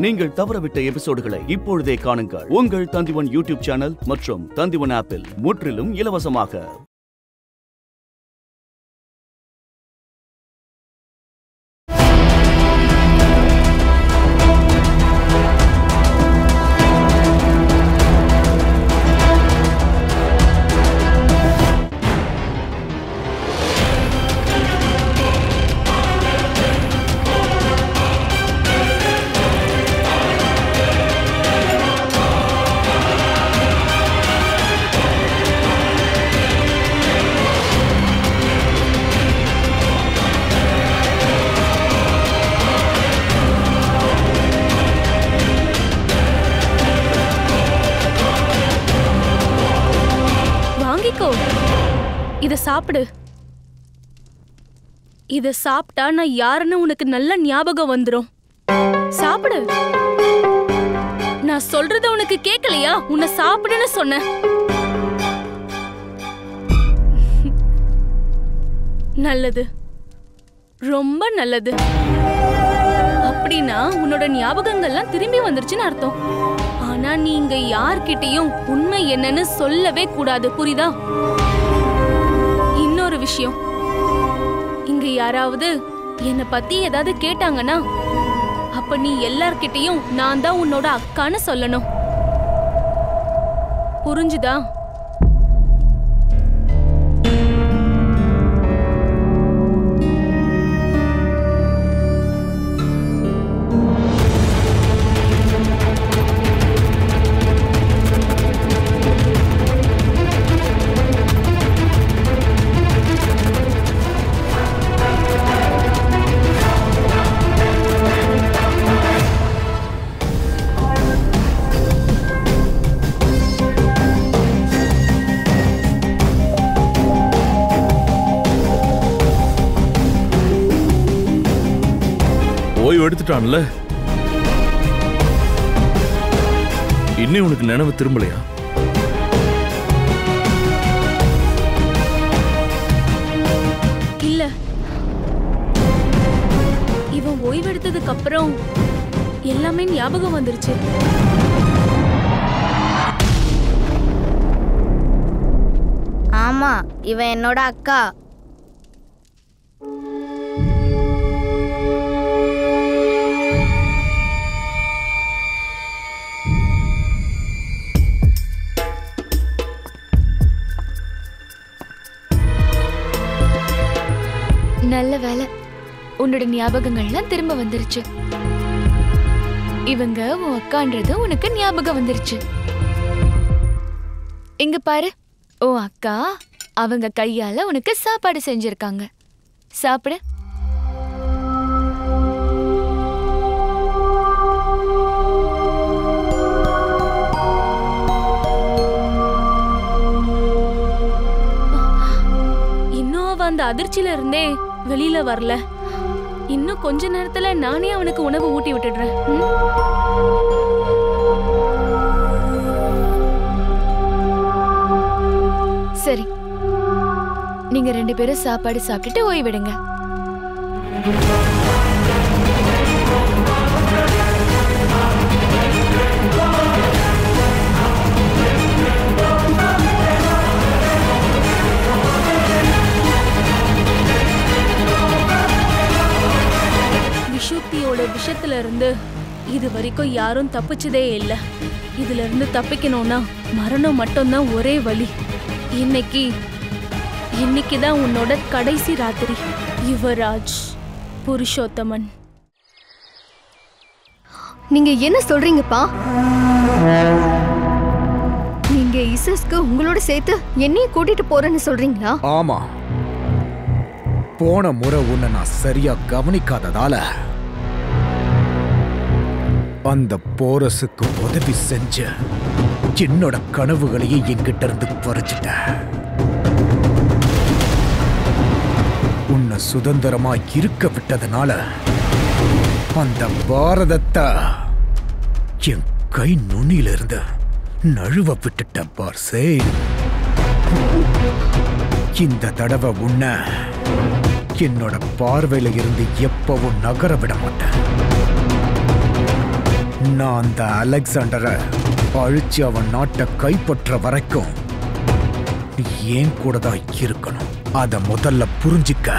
நீங்கள் தவறவிட்ட எபிசோடுகளை இப்பொழுதே காணுங்கள். உங்கள் தந்திவன் யூடியூப் சேனல் மற்றும் தந்திவன் ஆப்பில் முற்றிலும் இலவசமாக. இத சாப்பிடு. இத சாப்பிட்டா நான் யாருன்னு உனக்கு நல்ல ஞாபகம் வந்துரும். சாப்பிடு. நான் சொல்றத உனக்கு கேட்கலையா? உன்னை சாப்பிடுன்னு சொன்னேன். நல்லது, ரொம்ப நல்லது. அப்படின்னா உன்னோட ஞாபகங்கள்லாம் திரும்பி வந்துருச்சுன்னு அர்த்தம். ஆனா நீங்க யார்கிட்டயும் உண்மை என்னன்னு சொல்லவே கூடாது, புரியுதா? இன்னொரு விஷயம், இங்க யாராவது என்ன பத்தி ஏதாவது கேட்டாங்கன்னா அப்ப நீ எல்லார்கிட்டயும் நான் தான் உன்னோட அக்கான்னு சொல்லணும். புரிஞ்சுதா? எடுத்துட்டான்ல, இன்னும் உனக்கு நினைவு திரும்பலையா? இல்ல, இவன் ஓய்வெடுத்ததுக்கு அப்புறம் எல்லாமே ஞாபகம் வந்துருச்சு. ஆமா, இவன் என்னோட அக்கா. நல்ல வேலை, உன்னோட ஞாபகங்கள்லாம் திரும்ப வந்துருச்சு. இவங்க உன் அக்கான்றது உனக்கு ஞாபகம் வந்துருச்சு. இங்க பாரு, உன் அக்கா அவங்க கையால உனக்கு சாப்பாடு செஞ்சிருக்காங்க. சாப்பிடு. இன்னும் அந்த அதிர்ச்சியில இருந்தே வெளியில வரல. இன்னும் கொஞ்ச நேரத்துல நானே அவனுக்கு உணவு ஊட்டி விட்டுடுறேன். சரி, நீங்க 2 பேரும் சாப்பாடு சாப்பிட்டுட்டு ஓய்விடுங்க. விஷுப்தியோட விஷத்துல இருந்து இது வரைக்கும் யாரும் தப்பிச்சதே இல்லை. இதுல இருந்து தப்பிக்கணும்னா மரணம் மட்டும்தான் ஒரே வழி. இன்னைக்குதான் உன்னோட கடைசி ராத்திரி. யுவராஜ் புருஷோத்தமன். நீங்க என்ன சொல்றீங்கப்பா? நீங்க இசஸ்க்கு உங்களோட சேர்த்து என்னையும் கூட்டிட்டு போறேன்னு சொல்றீங்களா? ஆமா, போன முறை உன்னை நான் சரியா கவனிக்காததால அந்த போரஸுக்கு உதவி செஞ்ச என்னோட கனவுகளையே என்கிட்ட இருந்து பறிச்சிட்ட. உன்னை சுதந்திரமா இருக்க விட்டதுனால அந்த பாரதத்தை என் கை நுனியிலிருந்து நழுவ விட்டுட்ட பார்சே. இந்த தடவை உன்னை என்னோட பார்வையில இருந்து எப்பவும் நகர விட மாட்டேன். நான் அந்த அலெக்சாண்டரை அழிச்சு அவன் நாட்டை கைப்பற்ற வரைக்கும் நீ ஏன் கூட தான் இருக்கணும். அத முதல்ல புரிஞ்சிக்க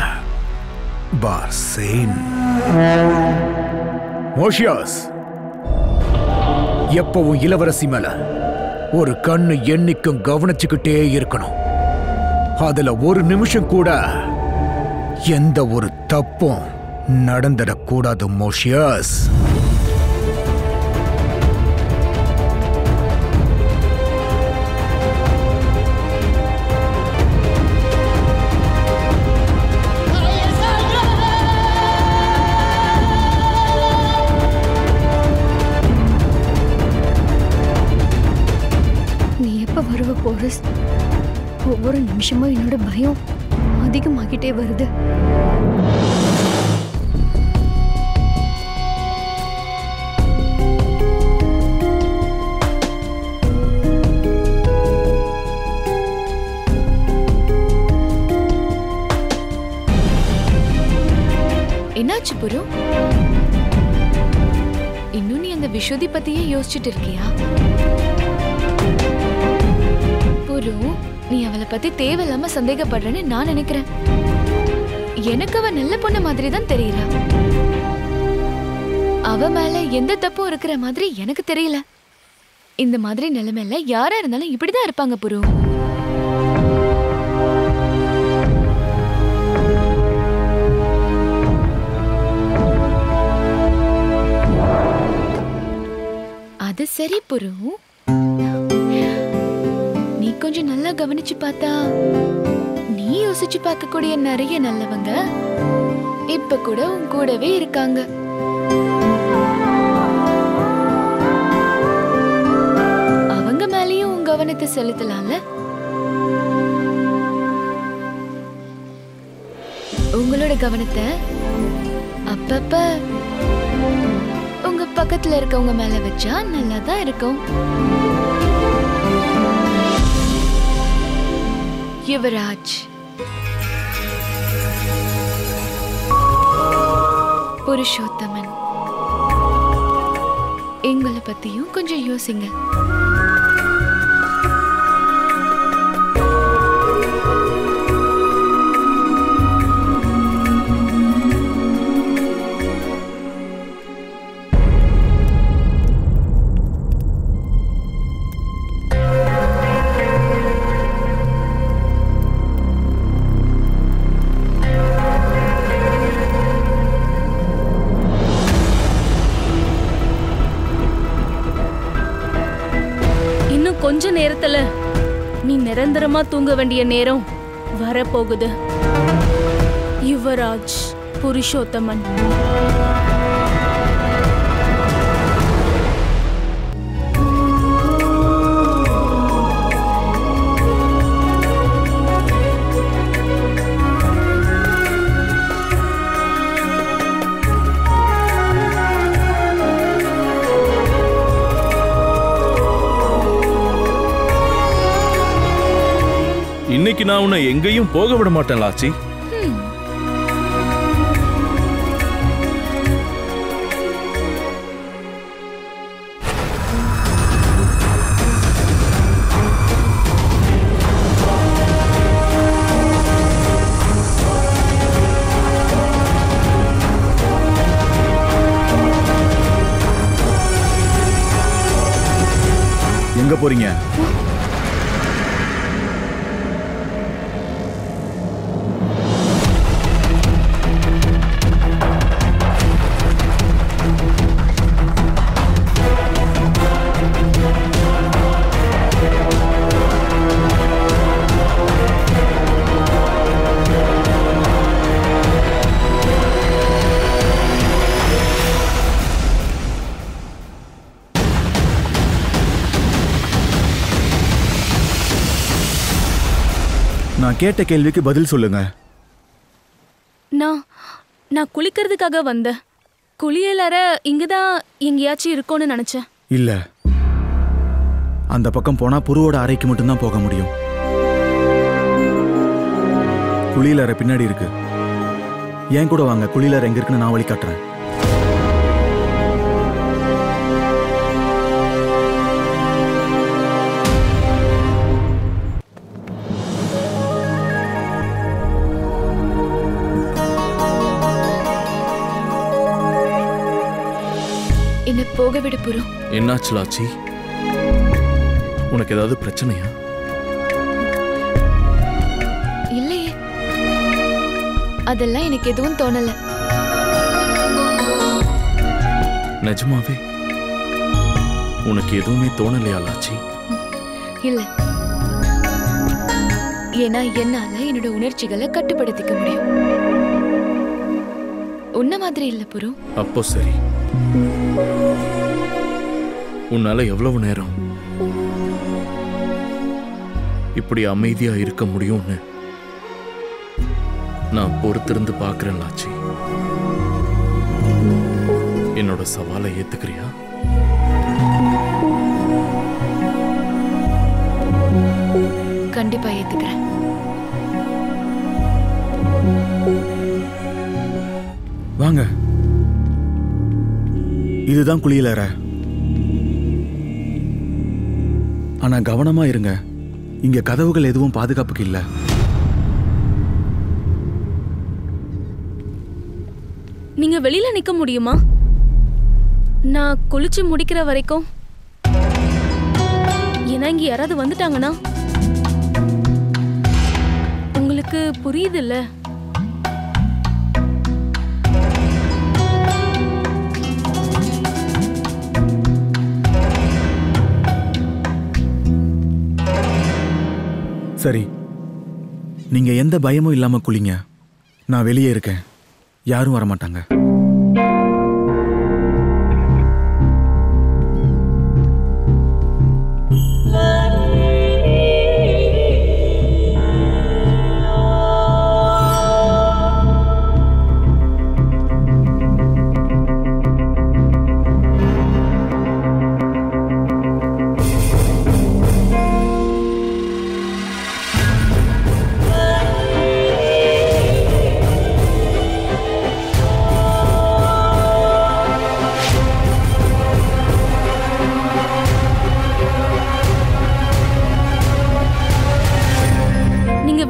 பார்சேன். மோஷியாஸ், எப்பவும் இளவரசி மேல ஒரு கண்ணு எண்ணிக்கும் கவனிச்சுக்கிட்டே இருக்கணும். அதுல ஒரு நிமிஷம் கூட எந்த ஒரு தப்பும் நடந்துடக்கூடாது மோஷியாஸ். நீ எப்ப வருவ போரஸ்? ஒவ்வொரு நிமிஷமும் என்னோட பயம் அதிகமாகிட்டே வருது. என்னாச்சு புரு? இன்னும் நீ அந்த விஷுதி பத்தியே யோசிச்சுட்டு இருக்கியா? புரு, நீ அவளை பத்தி தேவையில்லாம சந்தேகப்படுறேன்னு நான் நினைக்கிறேன். எனக்கு அவ நல்ல பொண்ணு மாதிரி தான் தெரியல. அவ மேல எந்த தப்பும் இருக்கிற மாதிரி எனக்கு தெரியல. இந்த மாதிரி நிலைமையில யாரா இருந்தாலும் இப்படிதான் இருப்பாங்க புரு. அது சரி புரு, நீ கொஞ்சம் நல்லா கவனிச்சு பார்த்தா நீ யோசிச்சு பார்க்கக்கூடிய நிறைய நல்லவங்க இப்ப கூட உன் கூடவே இருக்காங்க. அவங்க மேலயும் உன் கவனத்தை செலுத்தலாம்ல. உங்களோட கவனத்தை அப்பப்ப உங்க பக்கத்துல இருக்கவங்க மேல வச்சா நல்லாதான் இருக்கும். யுவராஜ், புருஷோத்தமன், எங்களை பத்தியும் கொஞ்சம் யோசிங்க. கொஞ்ச நேரத்துல நீ நிரந்தரமா தூங்க வேண்டிய நேரம் வரப்போகுது. யுவராஜ் புருஷோத்தமன். இன்னைக்கு நான் உன்னை எங்கேயும் போக விட மாட்டேன் லாச்சி. எங்க போறீங்க? நான் கேட்ட கேள்விக்கு பதில் சொல்லுங்க. நான் குளிக்கிறதுக்காக வந்தேன். குளியலற இங்கதான் எங்கேயாச்சும் இருக்கும்னு நினைச்சேன். இல்ல, அந்த பக்கம் போனா புருவோட அறைக்கு மட்டும்தான் போக முடியும். குளியலறை பின்னாடி இருக்கு. ஏன் கூட வாங்க, குளியலறை எங்க இருக்குன்னு நான் வழி காட்டுறேன். என்ன போக விட புரு. என்னாச்சு லாச்சி? உனக்கு ஏதாவது பிரச்சனையா? இல்லையே, அதெல்லாம் எனக்கு எதுவும் தோணல. நிஜமாவே உனக்கு எதுவுமே தோணலையா லாச்சி? இல்ல, ஏன்னா என்னால என்னோட உணர்ச்சிகளை கட்டுப்படுத்திக்க முடியும். உன்ன மாதிரி இல்ல புரு. அப்போ சரி, உன்னால எவ்வளவு நேரம் இப்படி அமைதியா இருக்க முடியும்னு நான் பொறுத்திருந்து பார்க்கிறேன் லாச்சி. என்னோட சவாலை ஏத்துக்கிறியா? கண்டிப்பா ஏத்துக்கிறேன். வாங்க, இதுதான் குளியலறை. ஆனா கவனமா இருங்க, இங்க கதவுகள் எதுவும் பாதுகாப்புக்கு இல்ல. நீங்க வெளியில நிக்க முடியுமா? நான் குளிச்சு முடிக்கிற வரைக்கும். ஏன்னா இங்க யாராவது வந்துட்டாங்கன்னா உங்களுக்கு புரியுது இல்ல? சரி, நீங்க எந்த பயமும் இல்லாம குளிங்க. நான் வெளியே இருக்கேன், யாரும் வரமாட்டாங்க.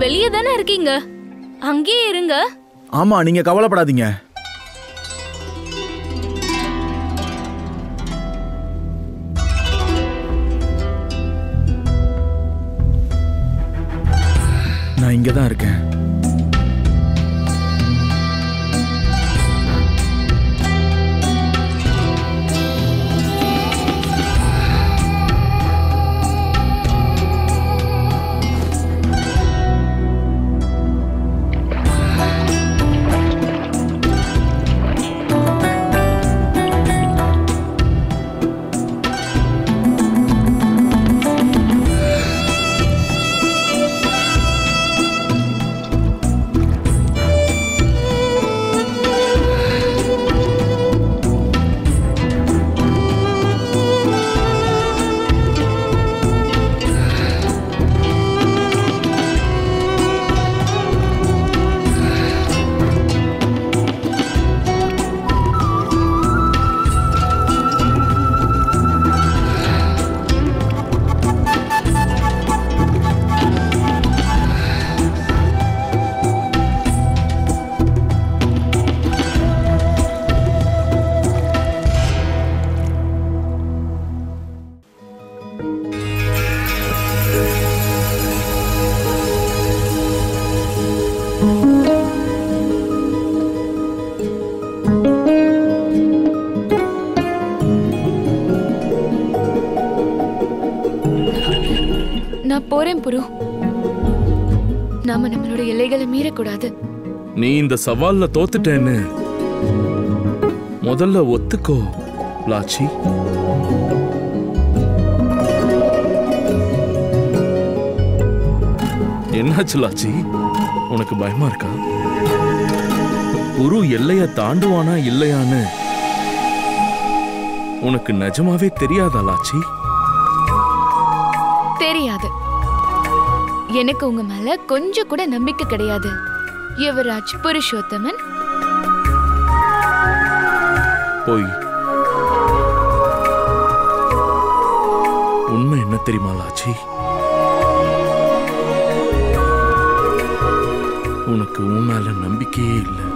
வெளியே தானே இருக்கீங்க, அங்கேயே இருங்க. ஆமா, நீங்க கவலைப்படாதீங்க. நான் இங்கதான் இருக்கேன். நான் போறேன் புரு. நாம நம்மளோட எல்லைகளை மீறக்கூடாது. நீ இந்த சவால்ல தோத்துட்டேன்னு முதல்ல ஒத்துக்கோ லாச்சி. என்னாச்சு லாச்சி, உனக்கு பயமா இருக்கா? புரு எல்லைய தாண்டுவானா இல்லையான்னு உனக்கு நிஜமாவே தெரியாதா லாச்சி? தெரியாது. எனக்கு உங்க மேல கொஞ்சம் கூட நம்பிக்கை கிடையாது. யுவராஜ் புருஷோத்தமன். போய் உண்மை என்ன தெரியுமா லாச்சி? உனக்கு உன் மேல நம்பிக்கையே இல்லை.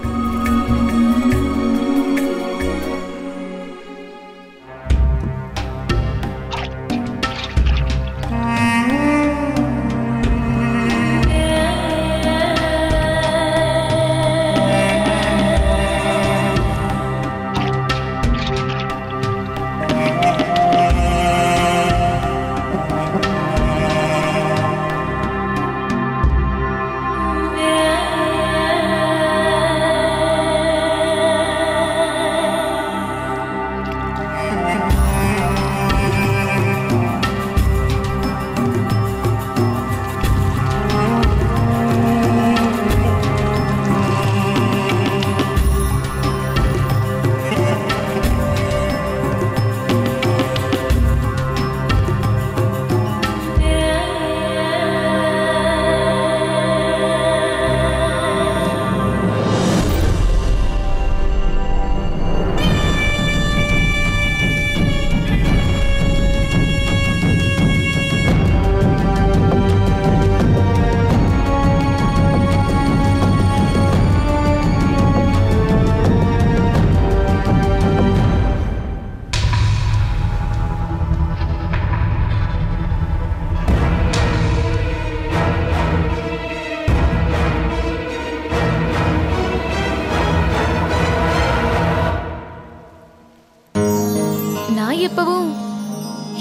நான் எப்பவும்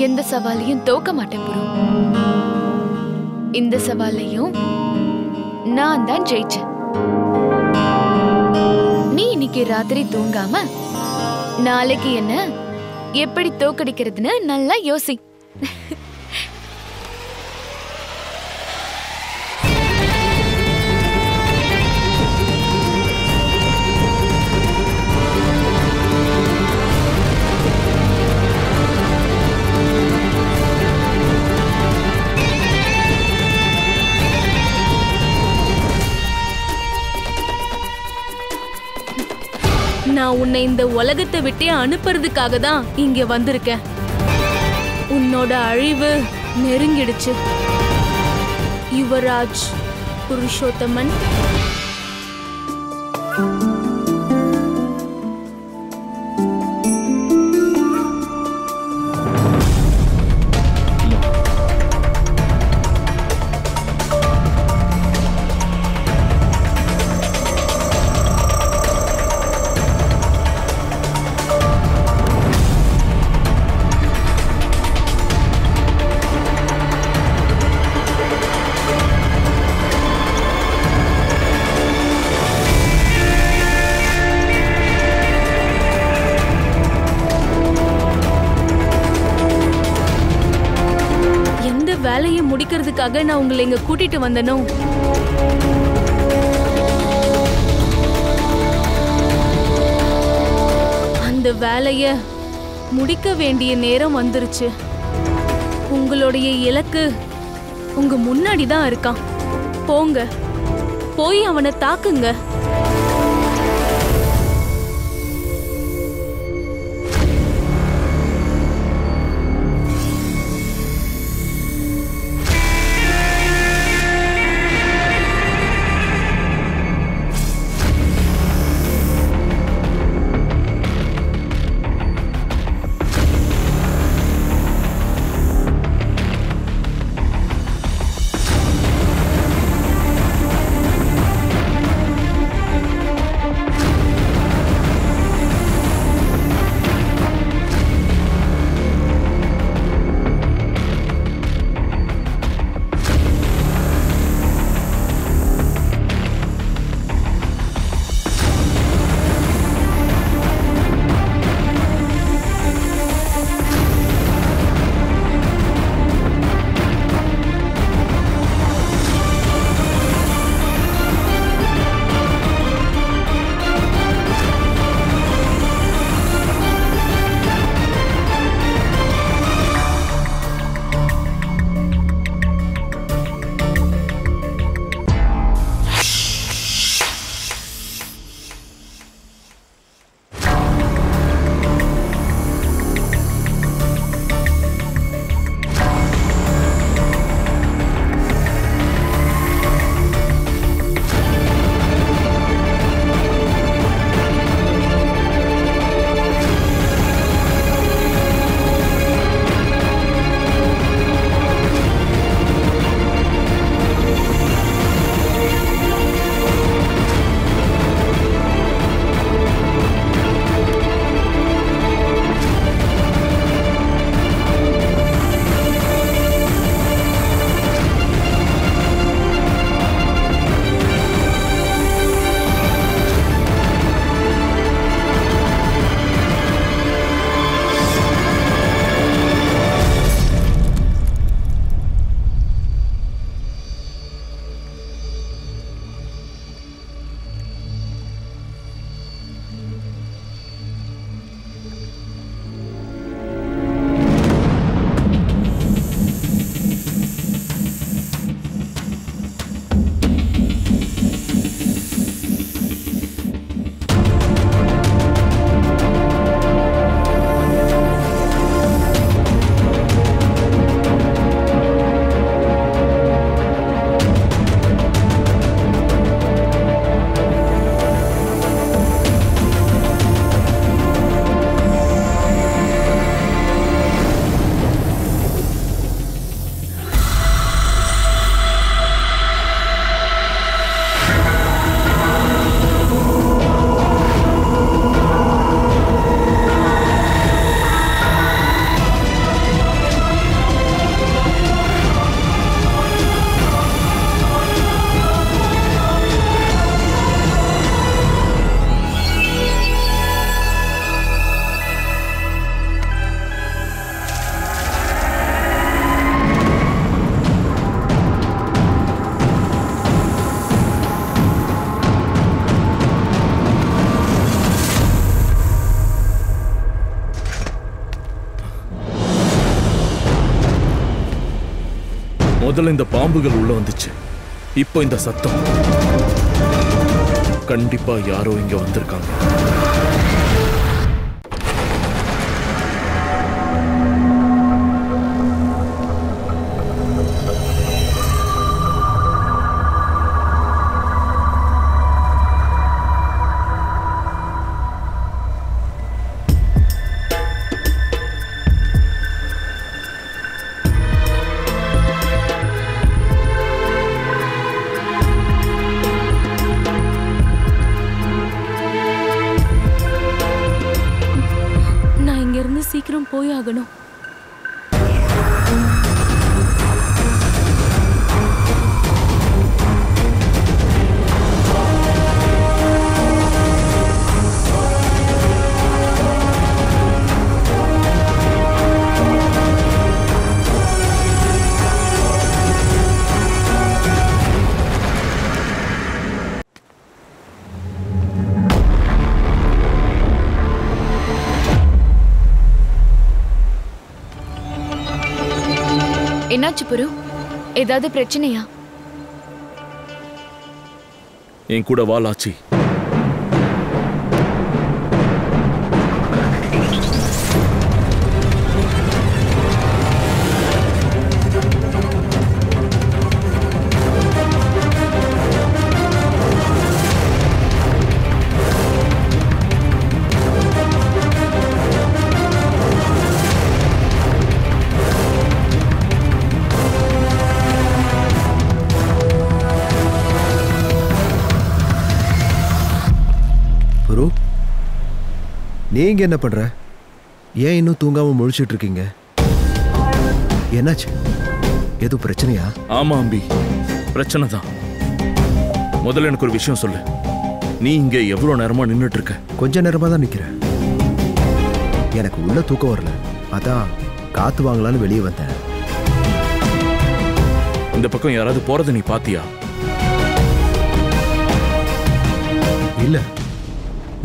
எந்த சவாலையும் தோக்க மாட்டேன் புரு. இந்த சவாலையும் நான் தான் ஜெயிச்சேன். நீ இன்னைக்கு ராத்திரி தூங்காம நாளைக்கு என்ன எப்படி தோக்கடிக்கிறதுன்னு நல்லா யோசி. நான் உன்னை இந்த உலகத்தை விட்டே அனுப்புறதுக்காக தான் இங்க வந்திருக்கேன். உன்னோட அழிவு நெருங்கிடுச்சு. யுவராஜ் புருஷோத்தமன். வேலையை முடிக்கிறதுக்காக நான் உங்களை இங்க கூட்டிட்டு வந்தனோ, அந்த வேலைய முடிக்க வேண்டிய நேரம் வந்துருச்சு. உங்களுடைய இலக்கு உங்க முன்னாடி தான் இருக்கான். போங்க, போய் அவனை தாக்குங்க. முதல்ல இந்த பாம்புகள் உள்ள வந்துச்சு, இப்போ இந்த சத்தம். கண்டிப்பா யாரோ இங்க வந்திருக்காங்க. சீக்கிரம் போய் ஆகணும். என்னாச்சு புரு? ஏதாவது பிரச்சனையா? என் கூட வா லாச்சி. நீங்க என்ன பண்ற? ஏன் இன்னும் தூங்காம முழிச்சிட்டு இருக்கீங்க? என்னாச்சு? எதுவும் பிரச்சனையா? ஆமா அம்பி, பிரச்சனை தான். முதல்ல எனக்கு ஒரு விஷயம் சொல்லு. நீ இங்க எவ்வளவு நேரமா நின்னுட்டு இருக்க? கொஞ்ச நேரமா தான் நிக்கிறேன். எனக்கு உள்ள தூக்கம் வரல, அதான் காத்து வாங்கலான்னு வெளியே வந்தேன். இந்த பக்கம் யாராவது போறத நீ பாத்தியா? இல்ல,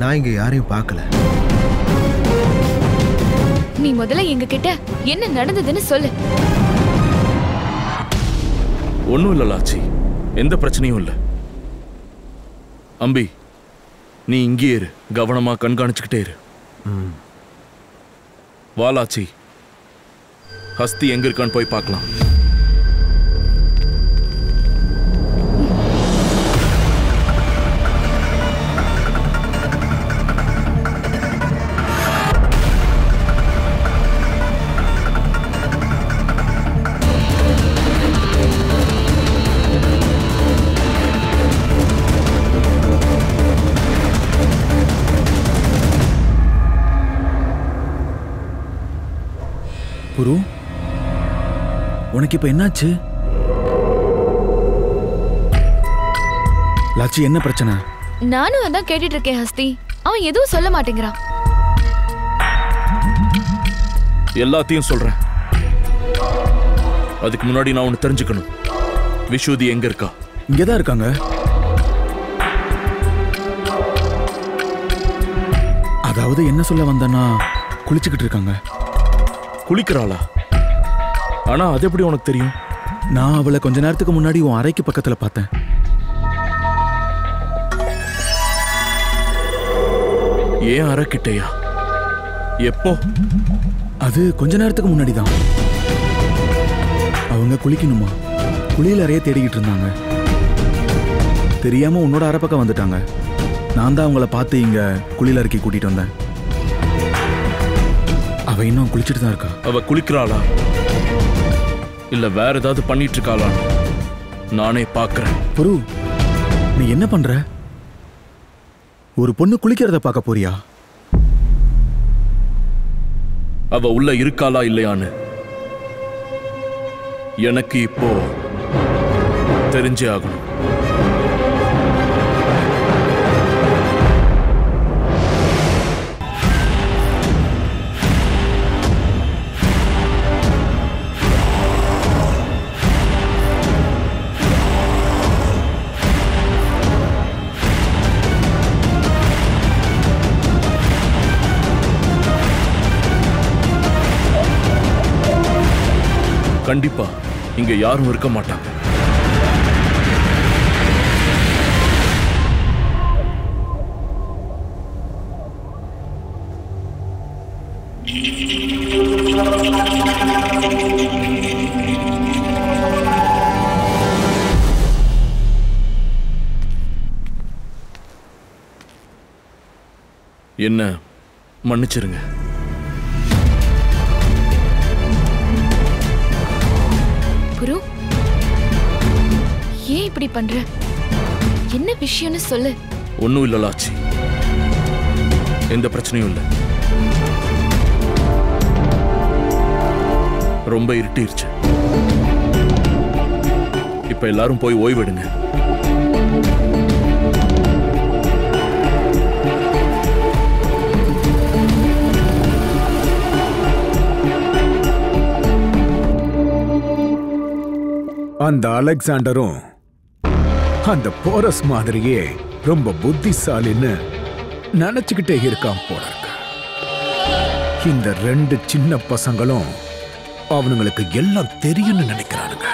நான் இங்க யாரையும் பார்க்கல. நீ முதல்ல எங்க கிட்ட என்ன நடந்ததுன்னு சொல்லு. ஒண்ணும் இல்ல லாச்சி, எந்த பிரச்சனையும் இல்ல. அம்பி, நீ இங்கே இரு, கவனமா கண்காணிச்சுக்கிட்டே இரு. வா லாச்சி, ஹஸ்தி எங்க இருக்கான்னு போய் பார்க்கலாம். குரு, உனக்கு இப்ப என்னாச்சு? லாச்சி, என்ன பிரச்சனை? நானும் அதான் கேட்டுட்டு இருக்கேன் ஹஸ்தி. அவன் எதுவும் சொல்ல மாட்டேங்கிறான். எல்லாத்தையும் சொல்றேன். அதுக்கு முன்னாடி நான் ஒன்னு தெரிஞ்சுக்கணும். விஷுதி எங்க இருக்கா? இங்கதான் இருக்காங்க. அதாவது என்ன சொல்ல வந்தனா, குளிச்சுக்கிட்டு இருக்காங்க. குளிக்கிறாளா? ஆனா அது எப்படி உனக்கு தெரியும்? நான் அவளை கொஞ்ச நேரத்துக்கு முன்னாடி உன் அறைக்கு பக்கத்துல பார்த்தேன். ஏன் அறை கிட்டையா? எப்போ? அது கொஞ்ச நேரத்துக்கு முன்னாடி தான். அவங்க குளிக்கணுமா, குளியல் அறைய தேடிக்கிட்டு இருந்தாங்க. தெரியாம உன்னோட அறை பக்கம் வந்துட்டாங்க. நான் தான் அவங்கள பார்த்து இங்க குளியல் அறைக்கு கூட்டிட்டு வந்தேன். அவ இன்னும் குளிச்சுட்டு தான் இருக்கா. அவ குளிக்கிறாளா இல்ல வேற ஏதாவது பண்ணிட்டு இருக்காளா? நானே பாக்குறேன். புரு, நீ என்ன பண்ற? ஒரு பொண்ணு குளிக்கிறத பார்க்க போறியா? அவ உள்ள இருக்காளா இல்லையான்னு எனக்கு இப்போ தெரிஞ்சே ஆகணும். கண்டிப்பா இங்க யாரும் இருக்க மாட்டாங்க. என்ன மன்னிச்சிருங்க. குரு, ஏன் இப்படி பண்ற? என்ன விஷயம்னு சொல்லு. ஒன்னும் இல்ல லாச்சி, எந்த பிரச்சனையும் இல்லை. ரொம்ப இருட்டிருச்சு. இப்ப எல்லாரும் போய் ஓய்வெடுங்க. அந்த அலெக்சாண்டரும் அந்த போரஸ் மாதிரியே ரொம்ப புத்திசாலின்னு நினைச்சுக்கிட்டே இருக்கான் போல இருக்கு. இந்த 2 சின்ன பசங்களும் அவனுங்களுக்கு எல்லாம் தெரியும்னு நினைக்கிறானுங்க.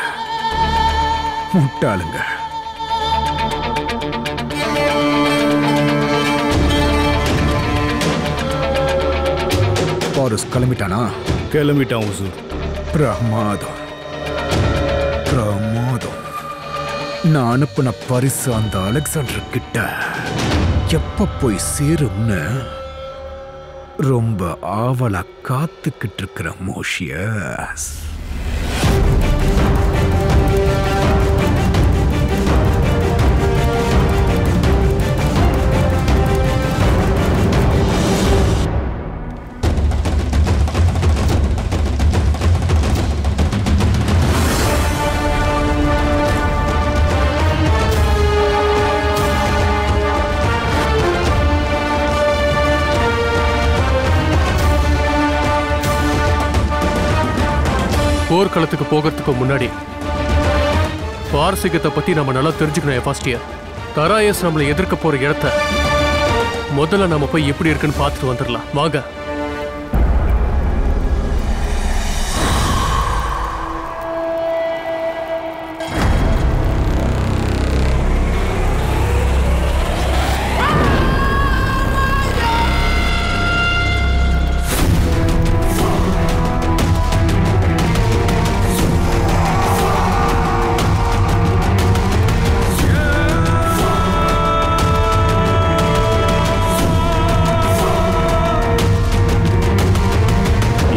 முட்டாளுங்க. போரஸ் கிளம்பிட்டானா? கிளம்பிட்டான் உசூர். பிரமாதம் பிரமாதம். நான் அனுப்பின பரிசு அந்த அலெக்சாண்டர் கிட்ட எப்ப போய் சேரும்னு ரொம்ப ஆவலா காத்துக்கிட்டு இருக்கிற மோஷியஸ். போர்க்களத்துக்கு போகிறதுக்கு முன்னாடி பாரசீகத்தை பத்தி நம்ம நல்லா தெரிஞ்சுக்கணும். ஃபர்ஸ்ட் இயர் தராயஸ் நம்மளை எதிர்க்க போற இடத்த முதல்ல நம்ம போய் எப்படி இருக்குன்னு பார்த்துட்டு வந்துடலாம். வாங்க.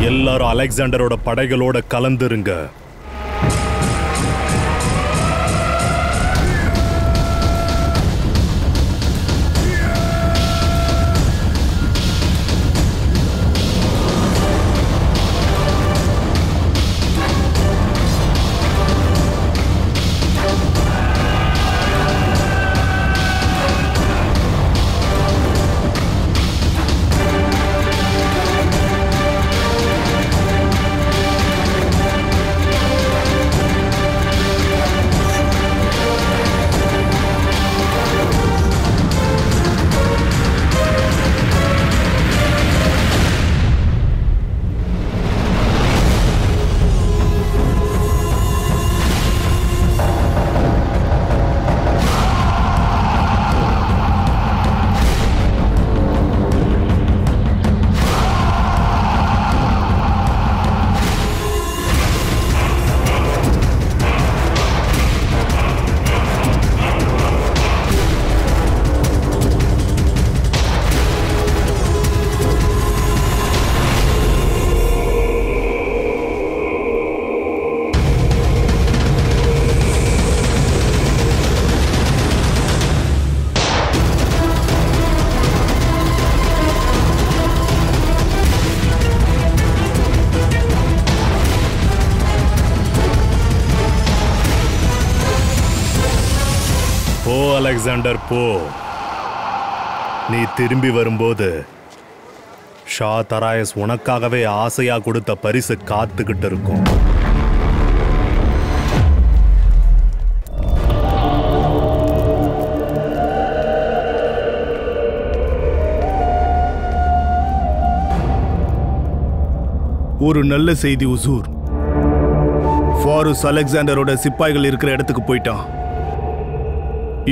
எல்லாரும் அலெக்சாண்டரோட படைகளோட கலந்துருங்க. அலெக்சாண்டர் போ. நீ திரும்பி வரும்போது ஷா தராயஸ் உனக்காகவே ஆசையா கொடுத்த பரிசு காத்துக்கிட்டு இருக்கும். ஒரு நல்ல செய்தி உசூர். ஃபாரூஸ் அலெக்சாண்டரோட சிப்பாய்கள் இருக்கிற இடத்துக்கு போயிட்டான்.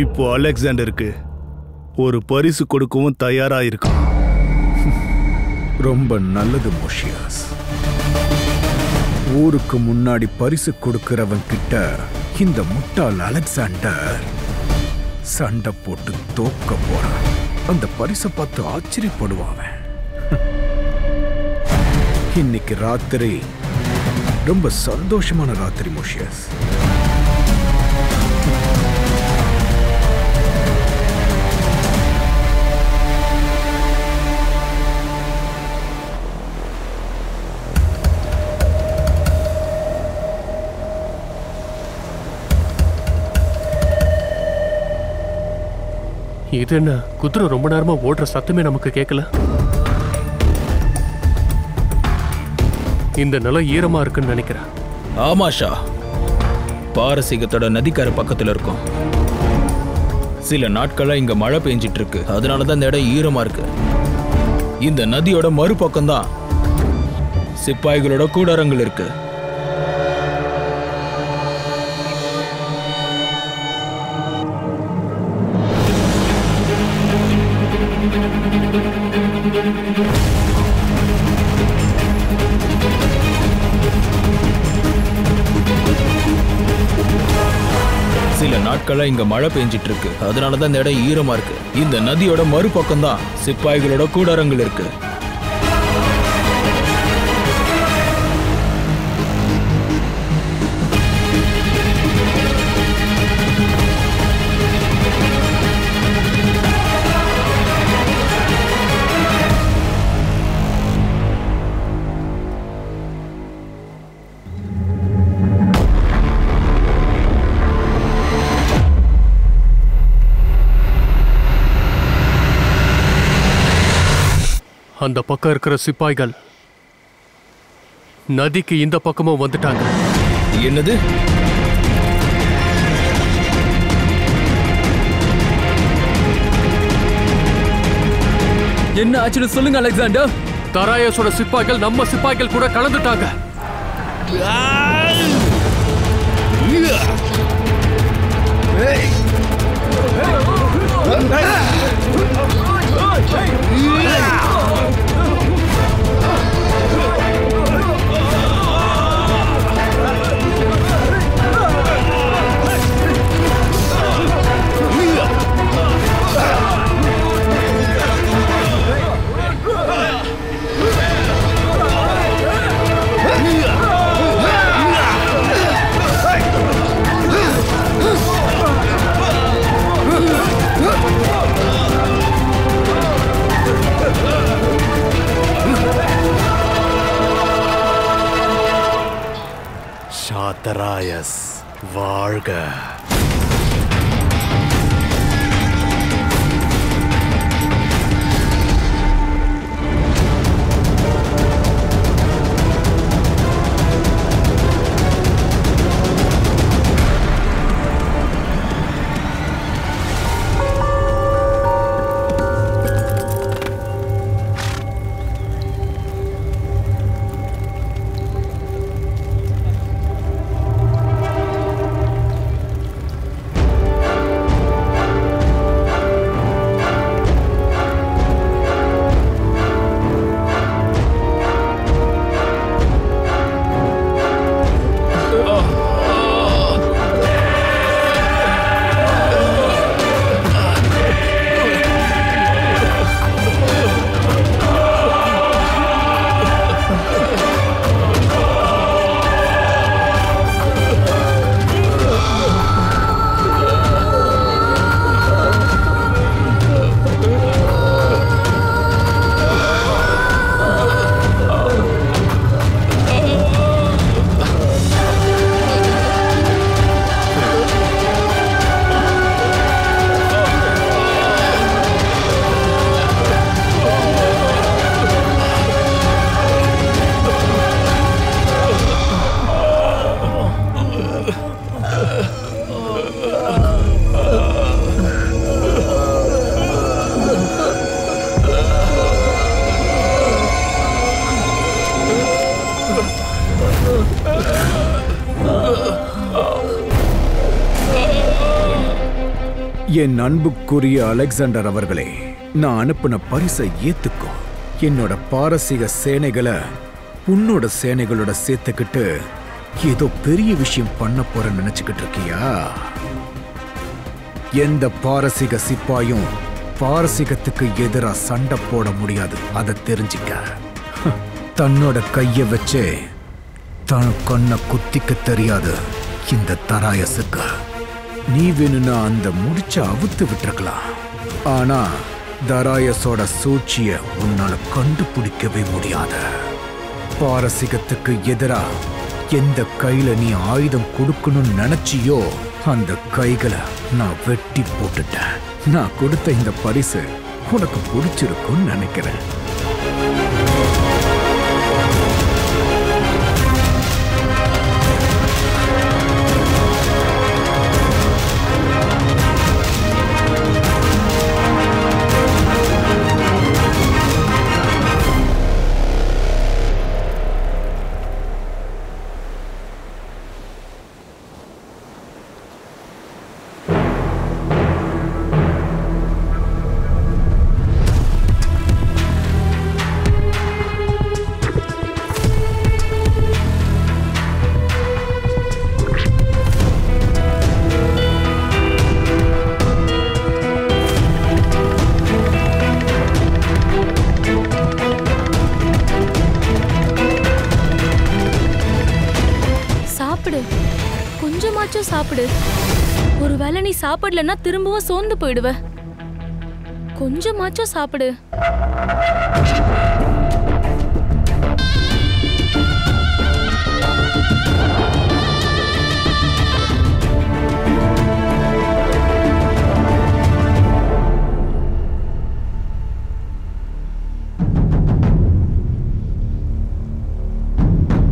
இப்போ அலெக்சாண்டருக்கு ஒரு பரிசு கொடுக்கவும் தயாரா இருக்கான். ரொம்ப நல்லது மோஷியாஸ். ஊருக்கு முன்னாடி பரிசு கொடுக்கிறவன் கிட்ட இந்த முட்டாள் அலெக்சாண்டர் சண்டை போட்டு தோக்க போறான். அந்த பரிசை பார்த்து ஆச்சரியப்படுவான். இன்னைக்கு ராத்திரி ரொம்ப சந்தோஷமான ராத்திரி மோஷியாஸ். இது என்ன, குதிரை ரொம்ப நேரமா ஓடுற சத்தமே நமக்கு கேட்கல. இந்த நிலம் ஈரமா இருக்குன்னு நினைக்கிறேன். ஆமா ஷா, பாரசீகத்தோட நதிக்கரை பக்கத்துல இருக்கும். சில நாட்களா இங்க மழை பெஞ்சிட்டு இருக்கு, அதனாலதான் இந்த இடம் ஈரமா இருக்கு. இந்த நதியோட மறுபக்கம் தான் சிப்பாய்களோட கூடாரங்கள் இருக்கு. சில நாட்களா இங்க மழை பெஞ்சிட்டு இருக்கு, அதனாலதான் இந்த இடம் ஈரமா இருக்கு. இந்த நதியோட மறுபக்கம் தான் சிப்பாய்களோட கூடாரங்கள் இருக்கு. அந்த பக்கம் இருக்கிற சிப்பாய்கள் நதிக்கு இந்த பக்கமும் வந்துட்டாங்க. என்னது? என்ன ஆச்சுன்னு சொல்லுங்க அலெக்சாண்டர். தராயஸோட சிப்பாய்கள் நம்ம சிப்பாய்கள் கூட கலந்துட்டாங்க. ஷாதராயஸ் வாழ்க. என் அன்புக்குரிய அலெக்சாண்டர் அவர்களே, நான் அனுப்பின பரிசை ஏத்துக்கோ. என்னோட பாரசீக சேனைகளை உன்னோட சேனைகளோட சேர்த்துக்கிட்டு ஏதோ பெரிய விஷயம் பண்ண போற நினைச்சுக்கிட்டு இருக்கியா? எந்த பாரசீக சிப்பாயும் பாரசீகத்துக்கு எதிரா சண்டை போட முடியாது, அதை தெரிஞ்சுக்க. தன்னோட கைய வச்சு தன் கண்ணை குத்திக்க தெரியாது இந்த தராயசுக்கு. நீ வேணும்னா அந்த முடிச்ச அவுத்து விட்டுருக்கலாம், ஆனா தராயசோட சூழ்ச்சிய உன்னால கண்டுபிடிக்கவே முடியாது. பாரசீகத்துக்கு எதிரா எந்த கையில நீ ஆயுதம் கொடுக்கணும்னு நினைச்சியோ அந்த கைகளை நான் வெட்டி போட்டுட்டேன். நான் கொடுத்த இந்த பரிசு உனக்கு பிடிச்சிருக்கும்னு நினைக்கிறேன். கொஞ்சமாச்சும் சாப்பிடு. ஒருவேளை நீ சாப்பிடலன்னா திரும்பவும் சோர்ந்து போயிடுவ. கொஞ்சமாச்சும் சாப்பிடு.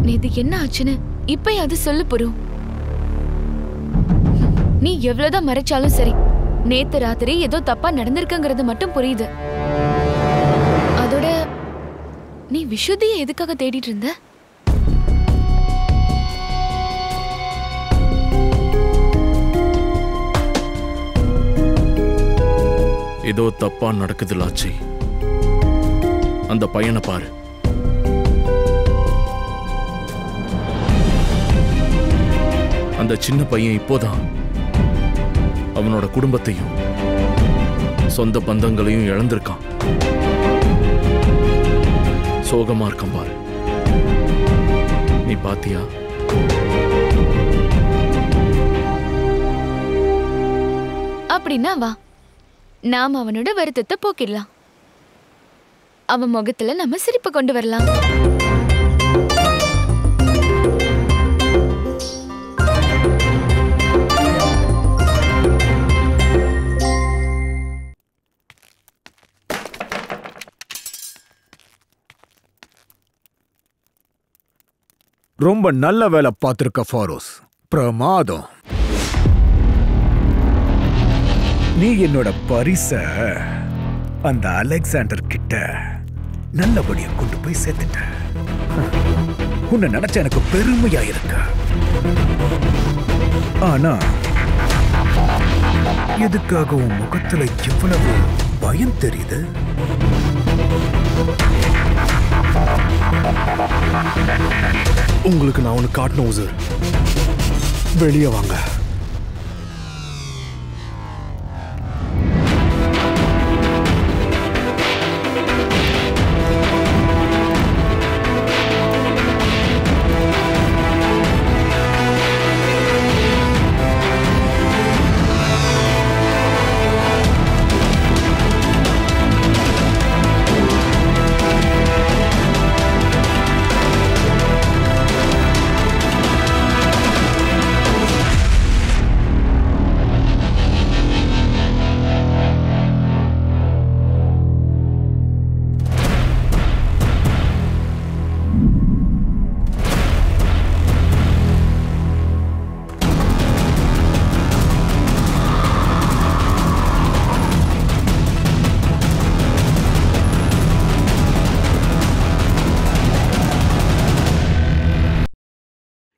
நேத்து என்ன ஆச்சுன்னு இப்பயாவது சொல்லு புரு. நீ எவ்வளவுதான் மறைச்சாலும் சரி, நேத்து ராத்திரி ஏதோ தப்பா நடந்திருக்குங்கிறது மட்டும் புரியுது. அதோட நீ விஷுதியை எதுக்காக தேடிட்டு இருந்த? ஏதோ தப்பா நடக்குது லாச்சி. அந்த பையனை பாரு. அந்த சின்ன பையன் இப்போதான் அவனோட குடும்பத்தையும் சொந்த பந்தங்களையும் இழந்திருக்கான். சோகமா இருக்கான் பாரு. நீ பாத்தியா? அப்படின்னா வா, நாம அவனோட வருத்தத்தை போக்கிடலாம். அவன் முகத்துல நம்ம சிரிப்பு கொண்டு வரலாம். ரொம்ப நல்ல வேலை பார்த்திருக்க ஃபாரோஸ். பிரமாதம். நீ என்னோட பரிச அந்த அலெக்சாண்டர் கிட்ட நல்லபடியா கொண்டு போய் சேர்த்துட்ட. உன்னை நினைச்ச எனக்கு பெருமையா இருக்க. ஆனா எதுக்காக உன் முகத்துல இவ்வளவு பயம் தெரியுது? உங்களுக்கு நான் ஒன்று காட்டணும் உசர். வெளியே வாங்க.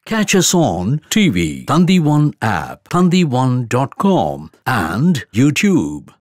Catch us on TV, Thandivan app, thandivan.com and YouTube.